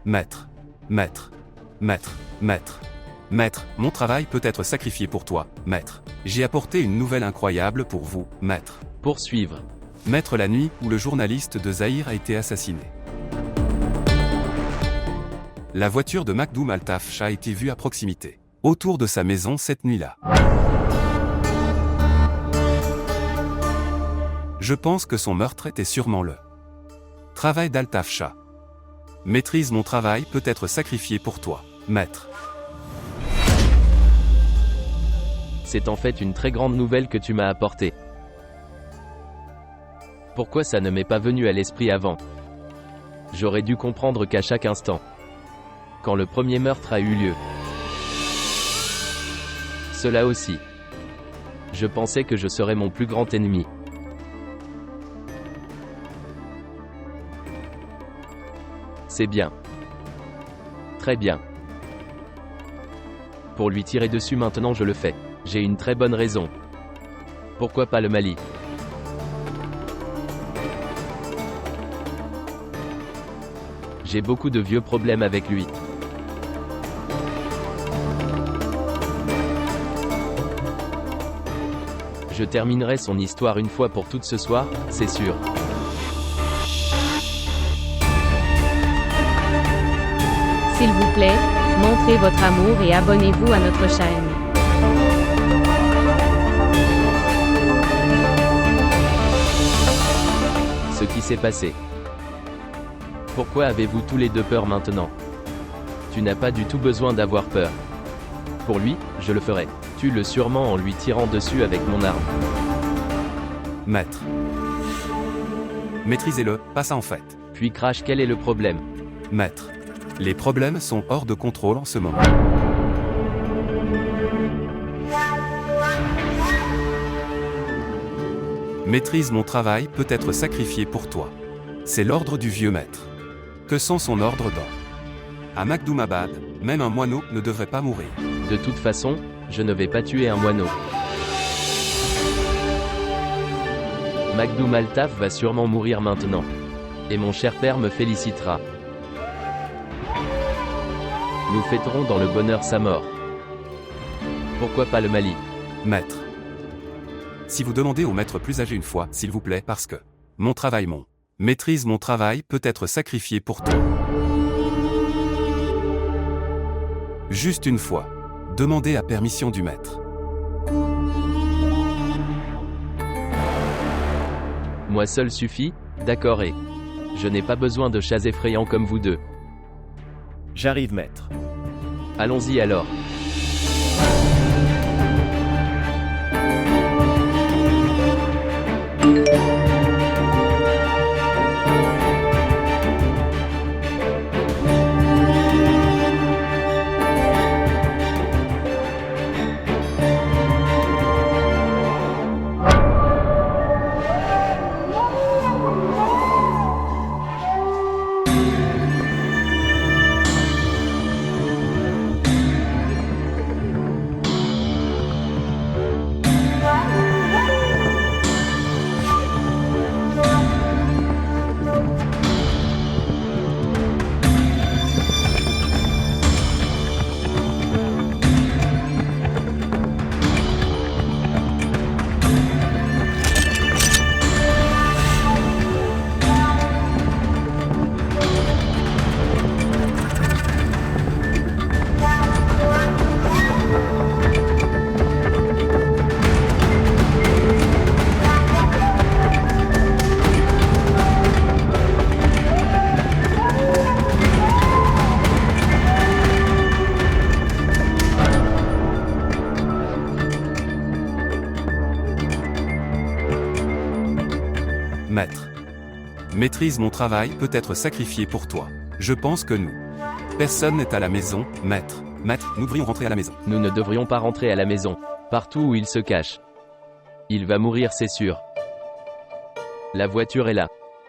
Maître. Maître. Maître. Maître. Maître, mon travail peut être sacrifié pour toi, maître. J'ai apporté une nouvelle incroyable pour vous, maître. Poursuivre. Maître, la nuit où le journaliste de Zahir a été assassiné. La voiture de Makhdoom Altaf a été vue à proximité, autour de sa maison cette nuit-là. Je pense que son meurtre était sûrement le travail d'Altaf Shah. Maîtrise, mon travail peut être sacrifié pour toi, maître. C'est en fait une très grande nouvelle que tu m'as apportée. Pourquoi ça ne m'est pas venu à l'esprit avant? J'aurais dû comprendre qu'à chaque instant, quand le premier meurtre a eu lieu, cela aussi, je pensais que je serais mon plus grand ennemi. C'est bien. Très bien. Pour lui tirer dessus maintenant je le fais. J'ai une très bonne raison. Pourquoi pas le Mali? J'ai beaucoup de vieux problèmes avec lui. Je terminerai son histoire une fois pour toutes ce soir, c'est sûr. S'il vous plaît, montrez votre amour et abonnez-vous à notre chaîne. Ce qui s'est passé. Pourquoi avez-vous tous les deux peur maintenant? Tu n'as pas du tout besoin d'avoir peur. Pour lui, je le ferai. Tue-le sûrement en lui tirant dessus avec mon arme. Maître. Maîtrisez-le, pas ça en fait. Puis Crash, quel est le problème? Maître. Les problèmes sont hors de contrôle en ce moment. Maîtrise, mon travail peut être sacrifié pour toi. C'est l'ordre du vieux maître. Que sont son ordre d'or? À Makhdoumabad, même un moineau ne devrait pas mourir. De toute façon, je ne vais pas tuer un moineau. Makhdoom Altaf va sûrement mourir maintenant. Et mon cher père me félicitera. Nous fêterons dans le bonheur sa mort. Pourquoi pas le Mali? Maître. Si vous demandez au maître plus âgé une fois, s'il vous plaît, parce que mon travail, maîtrise, mon travail peut être sacrifié pour toi. Juste une fois. Demandez à permission du maître. Moi seul suffit, d'accord et... Je n'ai pas besoin de chats effrayants comme vous deux. J'arrive, maître. Allons-y alors. Maître. Maîtrise, mon travail peut être sacrifié pour toi. Je pense que nous. Personne n'est à la maison, maître. Maître, nous devrions rentrer à la maison. Nous ne devrions pas rentrer à la maison. Partout où il se cache. Il va mourir, c'est sûr. La voiture est là.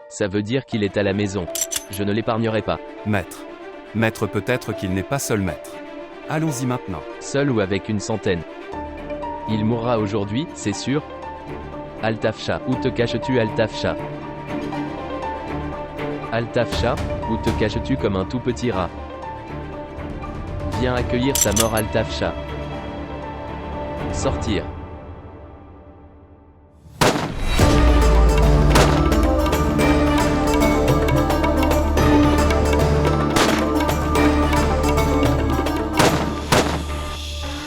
Ça veut dire qu'il est à la maison. Je ne l'épargnerai pas. Maître. Maître, peut-être qu'il n'est pas seul maître. Allons-y maintenant. Seul ou avec une centaine. Il mourra aujourd'hui, c'est sûr. Altaf Shah, où te caches-tu, Altaf Shah? Altaf-Sha, où te caches-tu comme un tout petit rat? Viens accueillir ta mort Altaf-Sha. Sortir.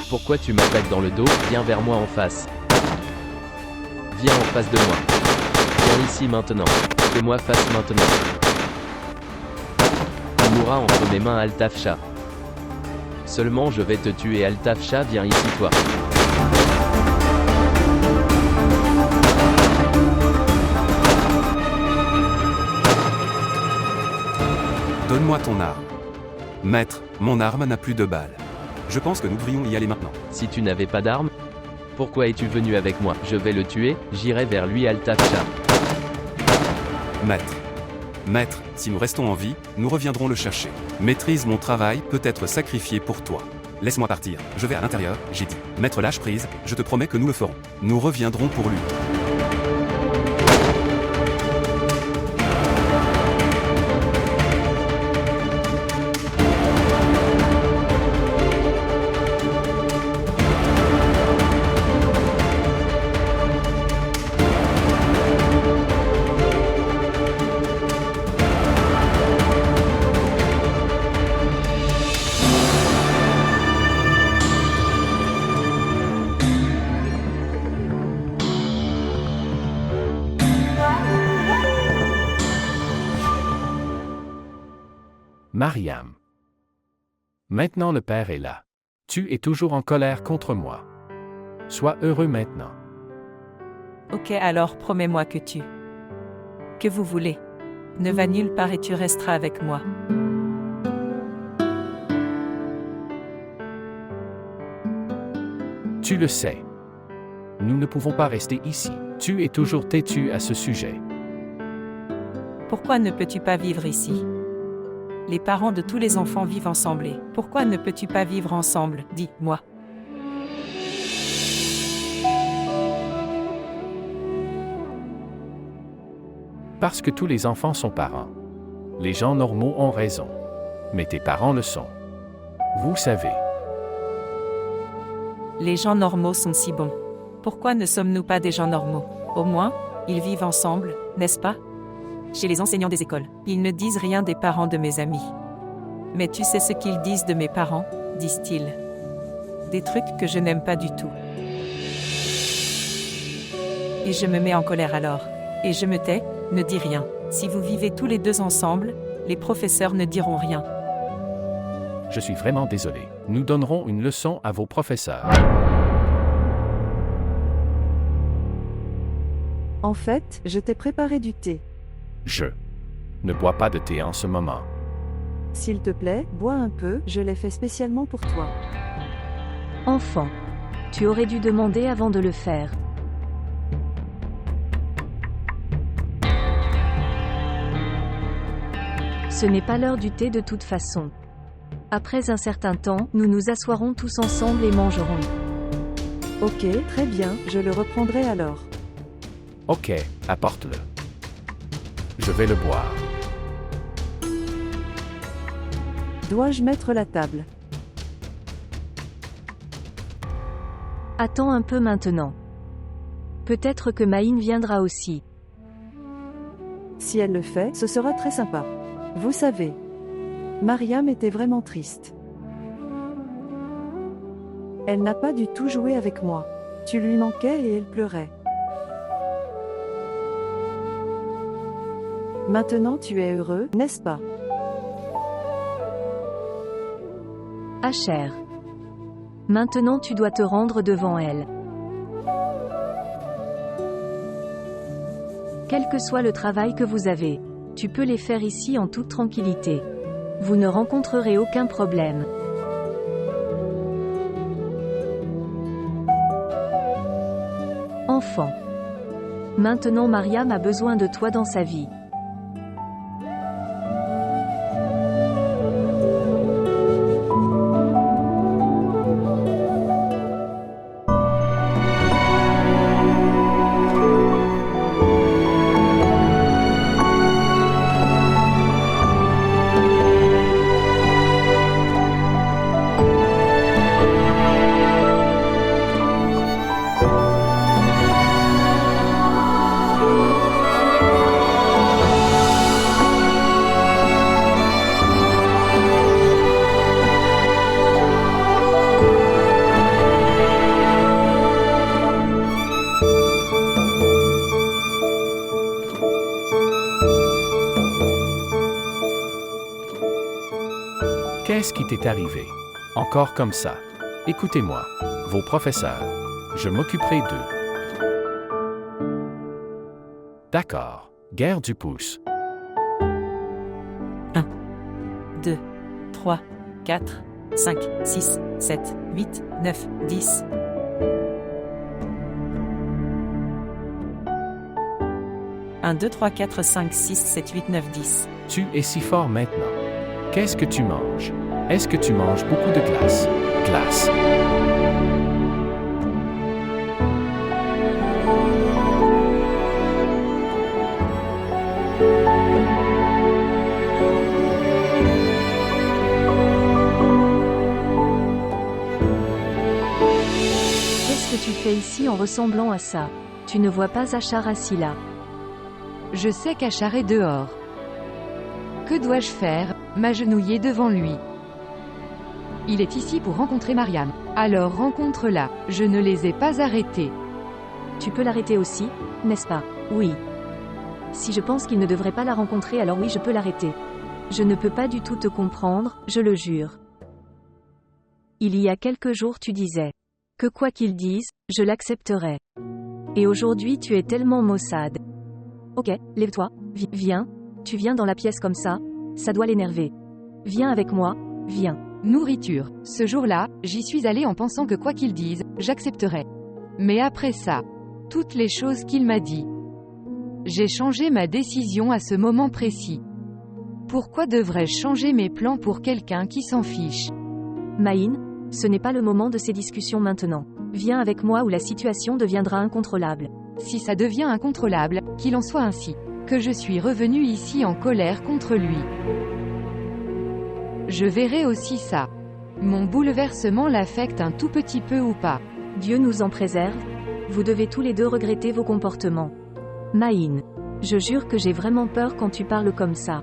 Pourquoi tu m'attaques dans le dos? Viens vers moi en face. Viens en face de moi. Viens ici maintenant. Fais-moi face maintenant. Tu mourras entre mes mains Altaf-Sha. Seulement je vais te tuer Altaf-Sha, viens ici toi. Donne-moi ton arme. Maître, mon arme n'a plus de balles. Je pense que nous devrions y aller maintenant. Si tu n'avais pas d'arme, pourquoi es-tu venu avec moi? Je vais le tuer, j'irai vers lui Altaf-Sha. Maître. Maître, si nous restons en vie, nous reviendrons le chercher. Maîtrise mon travail peut être sacrifié pour toi. Laisse-moi partir, je vais à l'intérieur, j'ai dit. Maître lâche prise, je te promets que nous le ferons. Nous reviendrons pour lui. Mariam. Maintenant le Père est là. Tu es toujours en colère contre moi. Sois heureux maintenant. Ok, alors promets-moi que vous voulez. Ne va nulle part et tu resteras avec moi. Tu le sais. Nous ne pouvons pas rester ici. Tu es toujours têtu à ce sujet. Pourquoi ne peux-tu pas vivre ici? Les parents de tous les enfants vivent ensemble et pourquoi ne peux-tu pas vivre ensemble? Dis-moi. Parce que tous les enfants sont parents. Les gens normaux ont raison. Mais tes parents le sont. Vous savez. Les gens normaux sont si bons. Pourquoi ne sommes-nous pas des gens normaux? Au moins, ils vivent ensemble, n'est-ce pas? Chez les enseignants des écoles, ils ne disent rien des parents de mes amis. Mais tu sais ce qu'ils disent de mes parents, disent-ils. Des trucs que je n'aime pas du tout. Et je me mets en colère alors. Et je me tais, ne dis rien. Si vous vivez tous les deux ensemble, les professeurs ne diront rien. Je suis vraiment désolé. Nous donnerons une leçon à vos professeurs. En fait, je t'ai préparé du thé. Je ne bois pas de thé en ce moment. S'il te plaît, bois un peu, je l'ai fait spécialement pour toi. Enfant, tu aurais dû demander avant de le faire. Ce n'est pas l'heure du thé de toute façon. Après un certain temps, nous nous asseoirons tous ensemble et mangerons. Ok, très bien, je le reprendrai alors. Ok, apporte-le. Je vais le boire. Dois-je mettre la table? Attends un peu maintenant. Peut-être que Maïn viendra aussi. Si elle le fait, ce sera très sympa. Vous savez, Mariam était vraiment triste. Elle n'a pas du tout joué avec moi. Tu lui manquais et elle pleurait. Maintenant tu es heureux, n'est-ce pas? Asher. Maintenant tu dois te rendre devant elle. Quel que soit le travail que vous avez, tu peux les faire ici en toute tranquillité. Vous ne rencontrerez aucun problème. Enfant. Maintenant Mariam a besoin de toi dans sa vie. Qu'est-ce qui t'est arrivé? Encore comme ça. Écoutez-moi. Vos professeurs. Je m'occuperai d'eux. D'accord. Guerre du pouce. 2, 3, 4, 5, 6, 7, 8, 9, 10. Un, 2, 3, 4, 5, 6, 7, 8, 9, 10. Tu es si fort maintenant. Qu'est-ce que tu manges? Est-ce que tu manges beaucoup de glace? Glace. Qu'est-ce que tu fais ici en ressemblant à ça? Tu ne vois pas Achar assis là. Je sais qu'Achar est dehors. Que dois-je faire? M'agenouiller devant lui. Il est ici pour rencontrer Mariam. Alors rencontre-la. Je ne les ai pas arrêtés. Tu peux l'arrêter aussi, n'est-ce pas? Oui. Si je pense qu'il ne devrait pas la rencontrer, alors oui, je peux l'arrêter. Je ne peux pas du tout te comprendre, je le jure. Il y a quelques jours tu disais que quoi qu'il dise, je l'accepterai. Et aujourd'hui tu es tellement maussade. Ok, lève-toi, viens. Tu viens dans la pièce comme ça doit l'énerver. Viens avec moi, viens. Nourriture. Ce jour-là, j'y suis allée en pensant que quoi qu'il dise, j'accepterais. Mais après ça, toutes les choses qu'il m'a dit, j'ai changé ma décision à ce moment précis. Pourquoi devrais-je changer mes plans pour quelqu'un qui s'en fiche? Maïn, ce n'est pas le moment de ces discussions maintenant. Viens avec moi ou la situation deviendra incontrôlable. Si ça devient incontrôlable, qu'il en soit ainsi. Que je suis revenue ici en colère contre lui. Je verrai aussi ça. Mon bouleversement l'affecte un tout petit peu ou pas. Dieu nous en préserve. Vous devez tous les deux regretter vos comportements. Maïn, je jure que j'ai vraiment peur quand tu parles comme ça.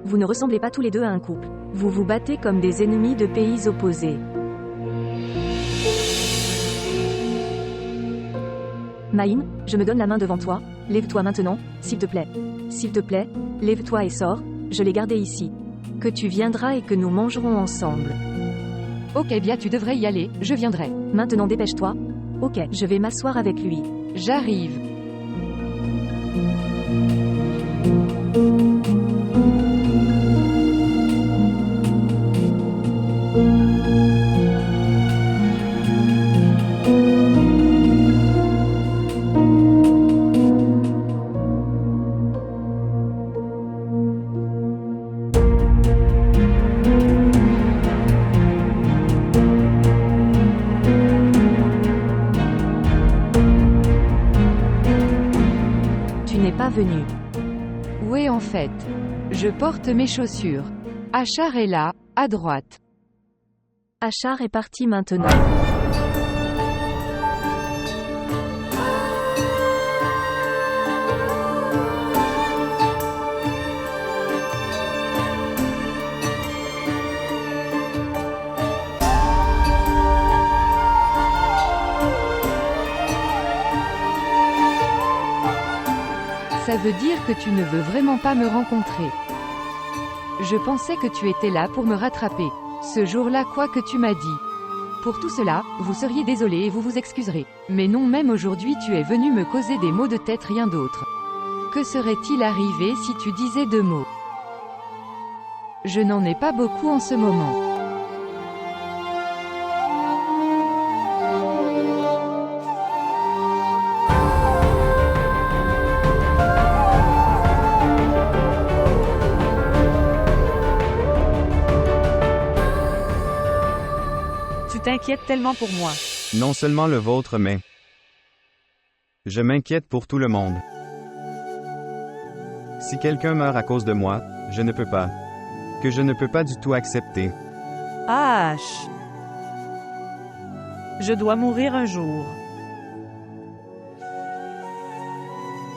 Vous ne ressemblez pas tous les deux à un couple. Vous vous battez comme des ennemis de pays opposés. Maïn, je me donne la main devant toi. Lève-toi maintenant, s'il te plaît. S'il te plaît, lève-toi et sors. Je l'ai gardé ici. Que tu viendras et que nous mangerons ensemble. Ok, bien tu devrais y aller, je viendrai. Maintenant dépêche-toi. Ok, je vais m'asseoir avec lui. J'arrive. Venu. Où est en fait? Je porte mes chaussures. Achar est là, à droite. Achar est parti maintenant. Ça veut dire que tu ne veux vraiment pas me rencontrer. Je pensais que tu étais là pour me rattraper. Ce jour-là, quoi que tu m'as dit. Pour tout cela, vous seriez désolé et vous vous excuserez. Mais non, même aujourd'hui tu es venu me causer des maux de tête, rien d'autre. Que serait-il arrivé si tu disais 2 mots? Je n'en ai pas beaucoup en ce moment. Tu t'inquiètes tellement pour moi. Non seulement le vôtre, mais je m'inquiète pour tout le monde. Si quelqu'un meurt à cause de moi, je ne peux pas. Que je ne peux pas du tout accepter. H. Je dois mourir un jour.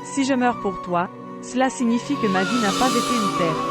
Si je meurs pour toi, cela signifie que ma vie n'a pas été une perte.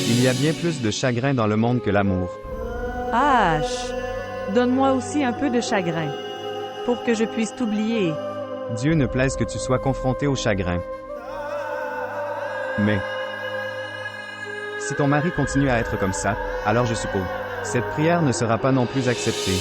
Il y a bien plus de chagrin dans le monde que l'amour. Ah, donne-moi aussi un peu de chagrin. Pour que je puisse t'oublier. Dieu ne plaise que tu sois confronté au chagrin. Mais si ton mari continue à être comme ça, alors je suppose, cette prière ne sera pas non plus acceptée.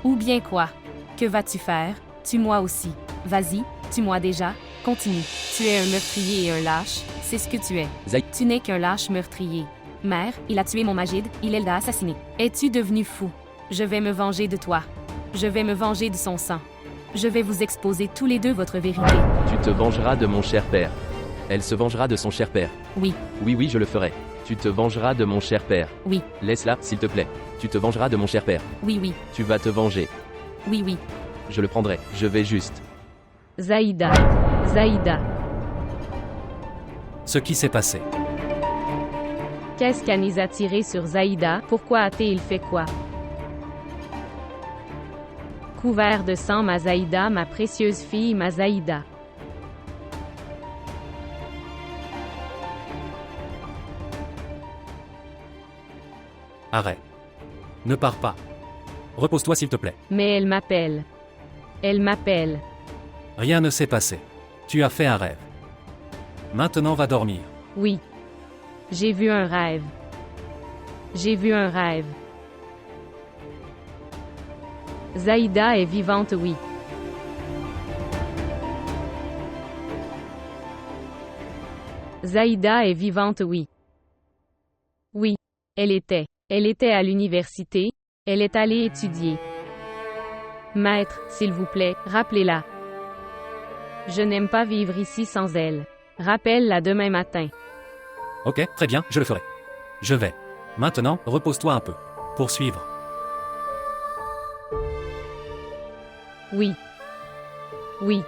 Ou bien quoi? Que vas-tu faire? Tue-moi aussi. Vas-y, tue-moi déjà. Continue. Tu es un meurtrier et un lâche, c'est ce que tu es. Tu n'es qu'un lâche meurtrier. Mère, il a tué mon Majid, il l'a assassiné. Es-tu devenu fou? Je vais me venger de toi. Je vais me venger de son sang. Je vais vous exposer tous les deux votre vérité. Tu te vengeras de mon cher père. Elle se vengera de son cher père. Oui. Oui, je le ferai. Tu te vengeras de mon cher père. Oui. Laisse-la, s'il te plaît. Tu te vengeras de mon cher père. Oui. Tu vas te venger. Oui. Je le prendrai. Je vais juste. Zaïda. Ce qui s'est passé. Qu'est-ce qu'Anis a tiré sur Zaïda? Pourquoi a-t-il fait quoi? Couvert de sang, ma Zaïda, ma précieuse fille, ma Zaïda. Arrête. Ne pars pas. Repose-toi s'il te plaît. Mais elle m'appelle. Elle m'appelle. Rien ne s'est passé. Tu as fait un rêve. Maintenant va dormir. Oui. J'ai vu un rêve. J'ai vu un rêve. Zaïda est vivante, oui. Zaïda est vivante, oui. Oui, elle était. Elle était à l'université. Elle est allée étudier. Maître, s'il vous plaît, rappelez-la. Je n'aime pas vivre ici sans elle. Rappelle-la demain matin. Ok, très bien, je le ferai. Je vais. Maintenant, repose-toi un peu. Poursuivre. Oui. Oui.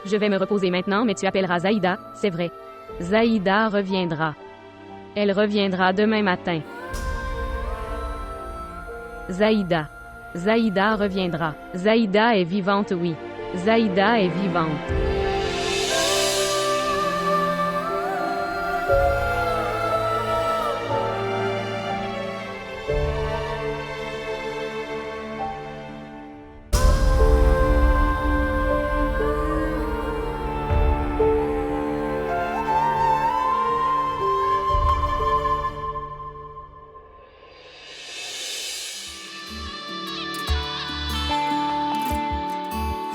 Je vais me reposer maintenant, mais tu appelleras Zaïda, c'est vrai. Zaïda reviendra. Elle reviendra demain matin. Zaïda. Zaïda reviendra. Zaïda est vivante, oui. Zaïda est vivante.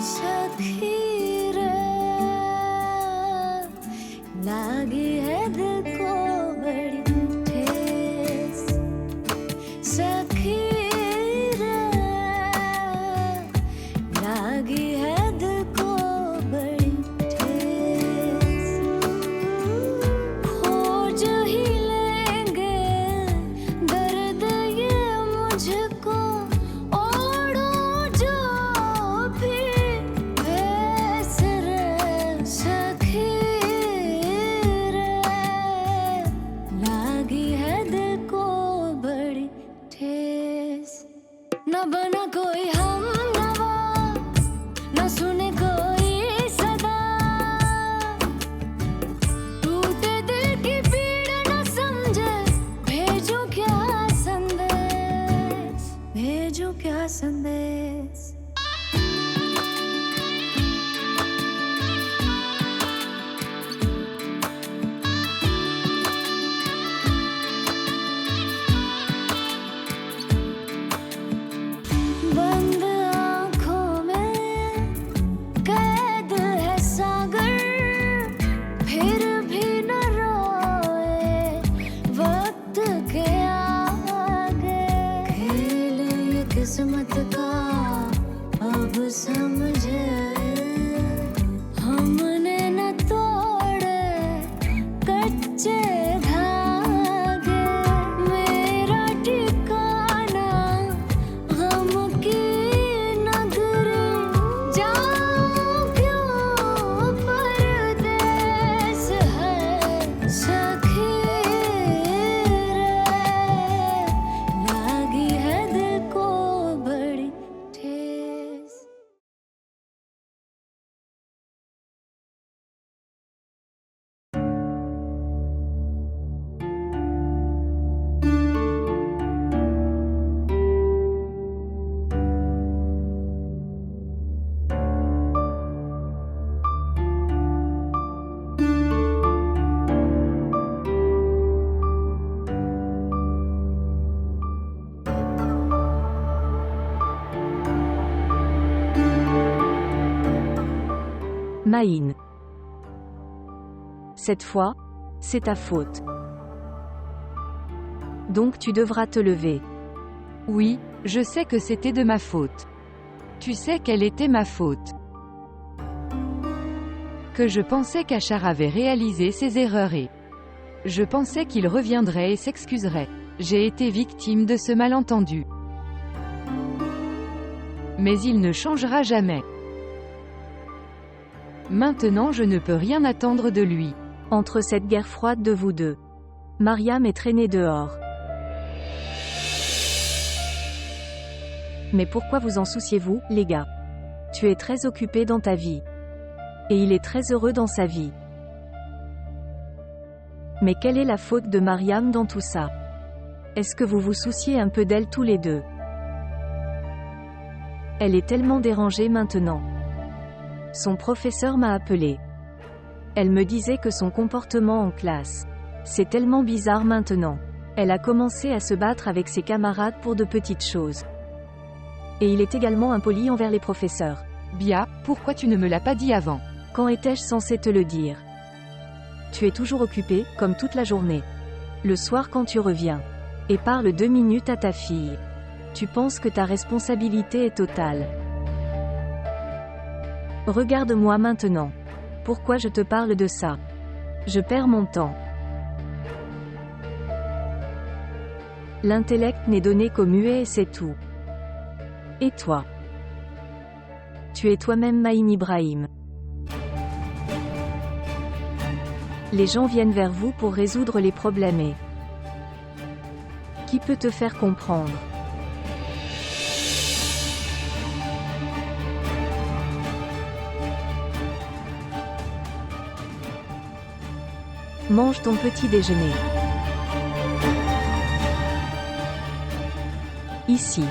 सभी रे बना कोई हमनवा, न सुने कोई सदा, टूटे दिल की पीड़ न समझे, भेजो क्या संदेश, भेजो क्या संदेश। बंद आँखों में कैद है सागर, फिर भी न रोए वक्त के आगे, खेल ये किस्मत का अब समझे, हमने न तोड़े कच्चे धागे, मेरा ठिकाना गम की नगरी, जाऊं क्यों परदेस है सखी रे, लागी है दिल को बड़ी ठेस। Maïn. Cette fois, c'est ta faute. Donc tu devras te lever. Oui, je sais que c'était de ma faute. Tu sais quelle était ma faute. Que je pensais qu'Achar avait réalisé ses erreurs et je pensais qu'il reviendrait et s'excuserait. J'ai été victime de ce malentendu. Mais il ne changera jamais. Maintenant je ne peux rien attendre de lui. Entre cette guerre froide de vous deux, Mariam est traînée dehors. Mais pourquoi vous en souciez-vous, les gars? Tu es très occupé dans ta vie. Et il est très heureux dans sa vie. Mais quelle est la faute de Mariam dans tout ça? Est-ce que vous vous souciez un peu d'elle tous les deux? Elle est tellement dérangée maintenant. Son professeur m'a appelé. Elle me disait que son comportement en classe, c'est tellement bizarre maintenant. Elle a commencé à se battre avec ses camarades pour de petites choses. Et il est également impoli envers les professeurs. Bia, pourquoi tu ne me l'as pas dit avant? Quand étais-je censé te le dire? Tu es toujours occupé, comme toute la journée. Le soir quand tu reviens. Et parle 2 minutes à ta fille. Tu penses que ta responsabilité est totale. Regarde-moi maintenant. Pourquoi je te parle de ça? Je perds mon temps. L'intellect n'est donné qu'aux muets et c'est tout. Et toi? Tu es toi-même Maïn Ibrahim. Les gens viennent vers vous pour résoudre les problèmes et qui peut te faire comprendre? Mange ton petit déjeuner. Ici.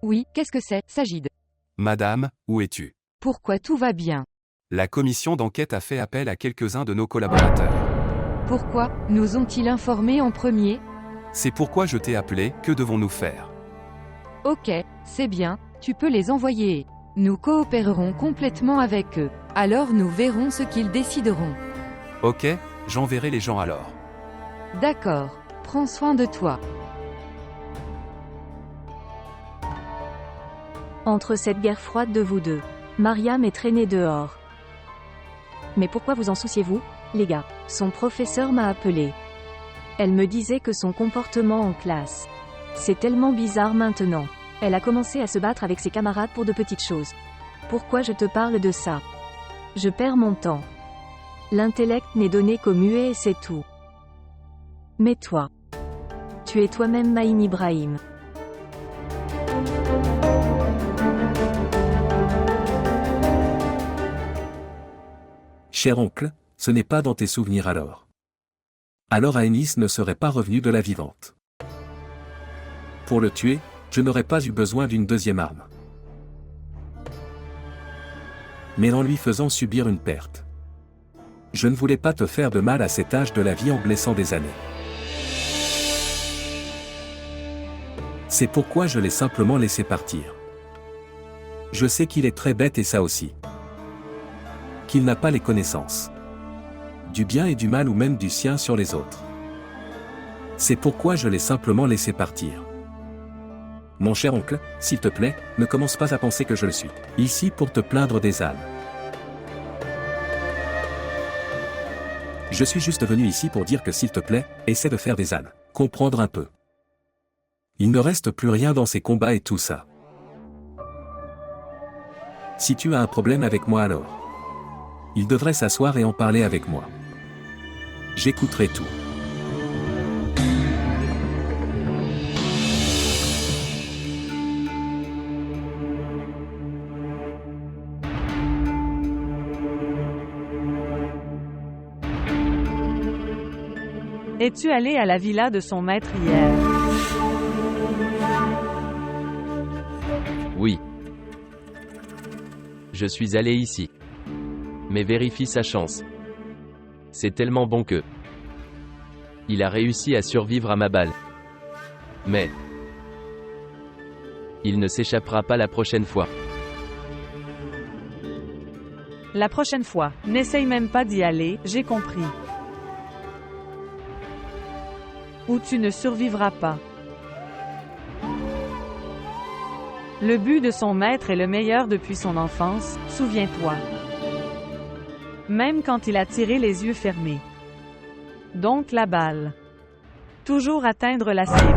Oui, qu'est-ce que c'est, Sagid? Madame, où es-tu? Pourquoi tout va bien? La commission d'enquête a fait appel à quelques-uns de nos collaborateurs. Pourquoi? Nous ont-ils informés en premier? C'est pourquoi je t'ai appelé, que devons-nous faire? Ok, c'est bien, tu peux les envoyer. Nous coopérerons complètement avec eux. Alors nous verrons ce qu'ils décideront. Ok, j'enverrai les gens alors. D'accord. Prends soin de toi. Entre cette guerre froide de vous deux, Mariam est traînée dehors. Mais pourquoi vous en souciez-vous, les gars? Son professeur m'a appelé. Elle me disait que son comportement en classe. C'est tellement bizarre maintenant. Elle a commencé à se battre avec ses camarades pour de petites choses. Pourquoi je te parle de ça? Je perds mon temps. L'intellect n'est donné qu'aux muets et c'est tout. Mais toi, tu es toi-même Maïn Ibrahim. Cher oncle, ce n'est pas dans tes souvenirs alors. Alors Aénis ne serait pas revenu de la vivante. Pour le tuer, je n'aurais pas eu besoin d'une deuxième arme. Mais en lui faisant subir une perte. Je ne voulais pas te faire de mal à cet âge de la vie en blessant des années. C'est pourquoi je l'ai simplement laissé partir. Je sais qu'il est très bête et ça aussi. Qu'il n'a pas les connaissances. Du bien et du mal ou même du sien sur les autres. C'est pourquoi je l'ai simplement laissé partir. Mon cher oncle, s'il te plaît, ne commence pas à penser que je le suis ici pour te plaindre des ânes. Je suis juste venu ici pour dire que s'il te plaît, essaie de faire des ânes, comprendre un peu. Il ne reste plus rien dans ces combats et tout ça. Si tu as un problème avec moi alors, il devrait s'asseoir et en parler avec moi. J'écouterai tout. Es-tu allé à la villa de son maître hier? Oui. Je suis allé ici. Mais vérifie sa chance. C'est tellement bon que... Il a réussi à survivre à ma balle. Mais... Il ne s'échappera pas la prochaine fois. La prochaine fois, n'essaye même pas d'y aller, j'ai compris. Ou tu ne survivras pas. Le but de son maître est le meilleur depuis son enfance, souviens-toi. Même quand il a tiré les yeux fermés. Donc la balle. Toujours atteindre la cible.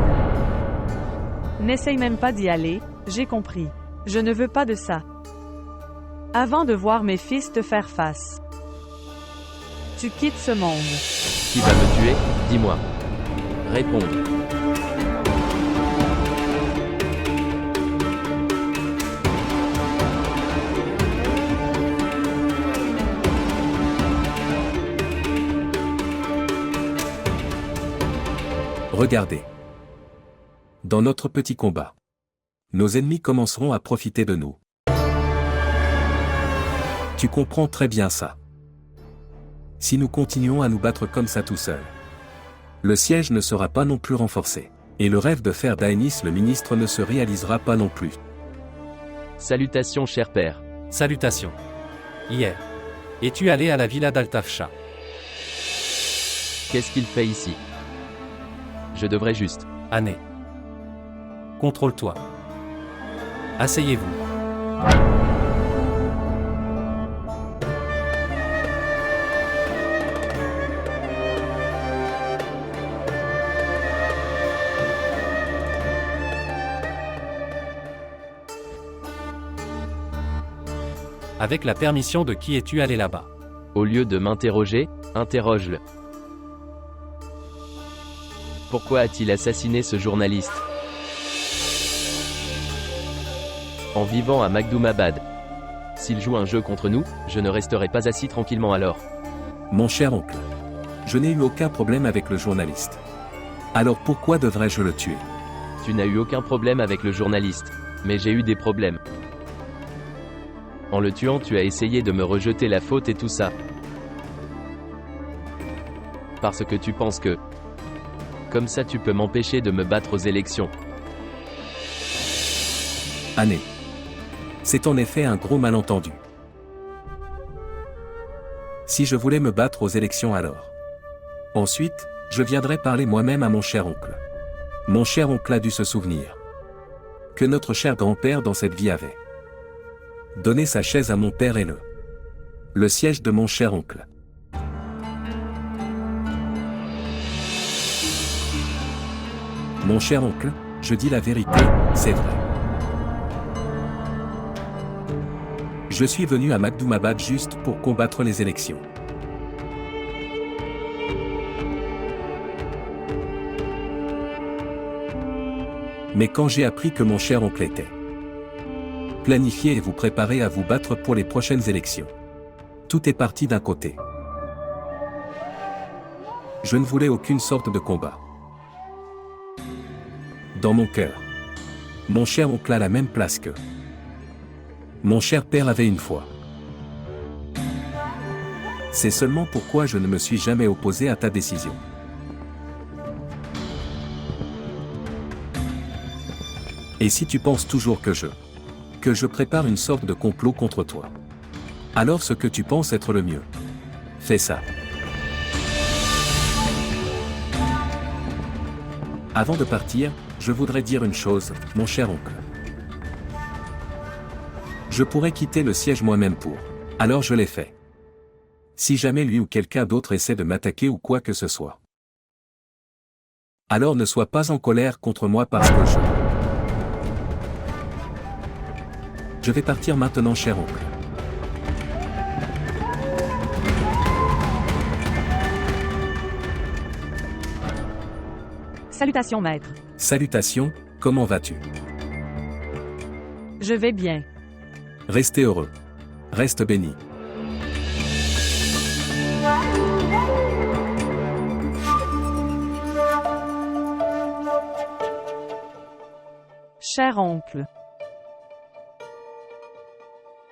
N'essaye même pas d'y aller, j'ai compris. Je ne veux pas de ça. Avant de voir mes fils te faire face. Tu quittes ce monde. Qui va me tuer? Dis-moi. Réponds. Regardez. Dans notre petit combat, nos ennemis commenceront à profiter de nous. Tu comprends très bien ça. Si nous continuons à nous battre comme ça tout seul, le siège ne sera pas non plus renforcé. Et le rêve de faire d'Aénis le ministre ne se réalisera pas non plus. Salutations cher père. Salutations. Hier. Es-tu allé à la villa d'Altafcha? Qu'est-ce qu'il fait ici? Je devrais juste... Ané. Contrôle-toi. Asseyez-vous. Avec la permission de qui es-tu allé là-bas? Au lieu de m'interroger, interroge-le. Pourquoi a-t-il assassiné ce journaliste? En vivant à Magdoumabad. S'il joue un jeu contre nous, je ne resterai pas assis tranquillement alors. Mon cher oncle, je n'ai eu aucun problème avec le journaliste. Alors pourquoi devrais-je le tuer? Tu n'as eu aucun problème avec le journaliste, mais j'ai eu des problèmes. En le tuant, tu as essayé de me rejeter la faute et tout ça. Parce que tu penses que... Comme ça tu peux m'empêcher de me battre aux élections. Ané. C'est en effet un gros malentendu. Si je voulais me battre aux élections alors. Ensuite, je viendrais parler moi-même à mon cher oncle. Mon cher oncle a dû se souvenir que notre cher grand-père dans cette vie avait donné sa chaise à mon père et le siège de mon cher oncle. Mon cher oncle, je dis la vérité, c'est vrai. Je suis venu à Makdoumabad juste pour combattre les élections. Mais quand j'ai appris que mon cher oncle était planifié et vous préparez à vous battre pour les prochaines élections, tout est parti d'un côté. Je ne voulais aucune sorte de combat. Dans mon cœur, mon cher oncle a la même place que mon cher père avait une fois. C'est seulement pourquoi je ne me suis jamais opposé à ta décision. Et si tu penses toujours que je prépare une sorte de complot contre toi, alors ce que tu penses être le mieux, fais ça. Avant de partir, je voudrais dire une chose, mon cher oncle. Je pourrais quitter le siège moi-même alors je l'ai fait. Si jamais lui ou quelqu'un d'autre essaie de m'attaquer ou quoi que ce soit, alors ne sois pas en colère contre moi parce que je vais partir maintenant, cher oncle. Salutations, maître. Salutations, comment vas-tu? Je vais bien. Restez heureux. Reste béni. Cher oncle,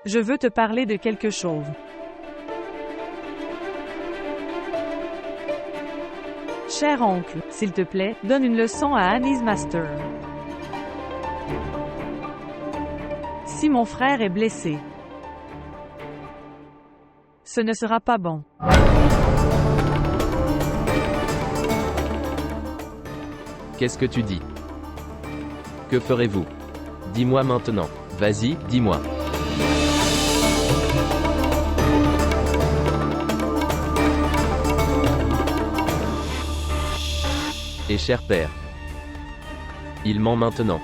je veux te parler de quelque chose. Cher oncle, s'il te plaît, donne une leçon à Annie's Master. Si mon frère est blessé, ce ne sera pas bon. Qu'est-ce que tu dis? Que ferez-vous? Dis-moi maintenant. Vas-y, dis-moi. Et cher père, il ment maintenant.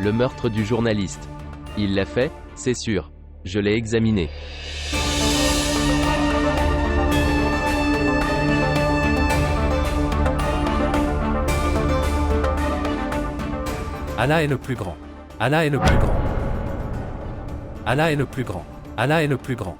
Le meurtre du journaliste. Il l'a fait, c'est sûr. Je l'ai examiné. Allah est le plus grand. Allah est le plus grand. Allah est le plus grand. Allah est le plus grand.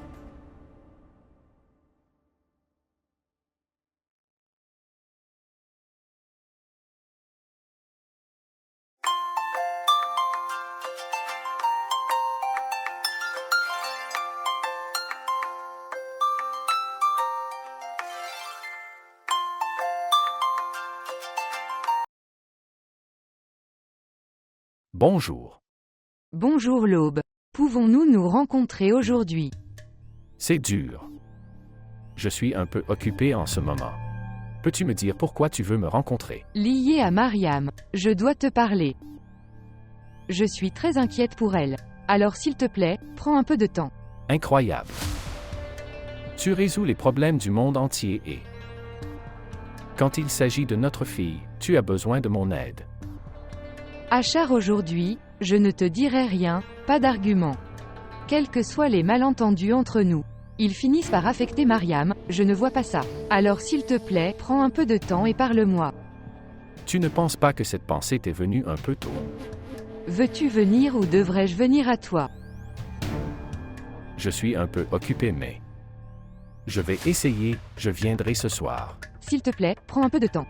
Bonjour. Bonjour l'aube. Pouvons-nous nous rencontrer aujourd'hui? C'est dur. Je suis un peu occupé en ce moment. Peux-tu me dire pourquoi tu veux me rencontrer? Lié à Mariam, je dois te parler. Je suis très inquiète pour elle. Alors s'il te plaît, prends un peu de temps. Incroyable. Tu résous les problèmes du monde entier et quand il s'agit de notre fille, tu as besoin de mon aide. Achar, aujourd'hui, je ne te dirai rien, pas d'argument. Quels que soient les malentendus entre nous, ils finissent par affecter Mariam, je ne vois pas ça. Alors s'il te plaît, prends un peu de temps et parle-moi. Tu ne penses pas que cette pensée t'est venue un peu tôt? Veux-tu venir ou devrais-je venir à toi? Je suis un peu occupé mais je vais essayer, je viendrai ce soir. S'il te plaît, prends un peu de temps.